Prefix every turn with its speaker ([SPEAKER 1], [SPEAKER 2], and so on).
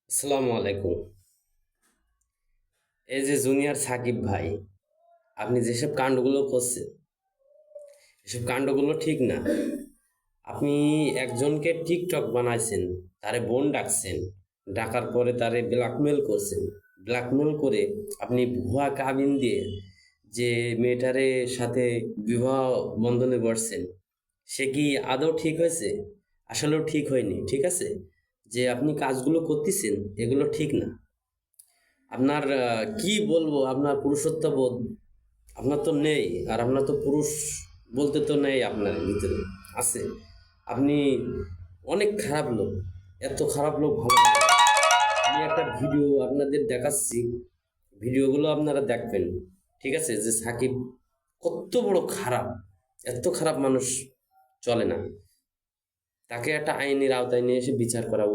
[SPEAKER 1] আসসালামু আলাইকুম। এই যে জুনিয়র সাকিব ভাই, আপনি যেসব কাণ্ডগুলো করছেন, এসব কাণ্ডগুলো ঠিক না। আপনি একজনকে টিকটক বানাইছেন, তারে বোন ডাকছেন, ডাকার পরে তারে ব্ল্যাকমেল করছেন। ব্ল্যাকমেল করে আপনি ভুয়া কাবিন দিয়ে যে মেয়েটারে সাথে বিবাহ বন্ধনে বসছেন, সে কি আদৌ ঠিক হয়েছে? আসলেও ঠিক হয়নি, ঠিক আছে? যে আপনি কাজগুলো করতেছেন, এগুলো ঠিক না। আপনার কি বলবো, আপনার পুরুষত্ববোধ আপনার তো নেই। আর আপনার তো পুরুষ বলতে তো নেই আপনার ভিতরে, আছে। আপনি অনেক খারাপ লোক, এত খারাপ লোক ভালো লাগে না। আমি একটা ভিডিও আপনাদের দেখাচ্ছি, ভিডিওগুলো আপনারা দেখবেন, ঠিক আছে? যে সাকিব কত বড় খারাপ, এত খারাপ মানুষ চলে না। তাকে একটা আইনের আওতায় নিয়ে এসে বিচার করা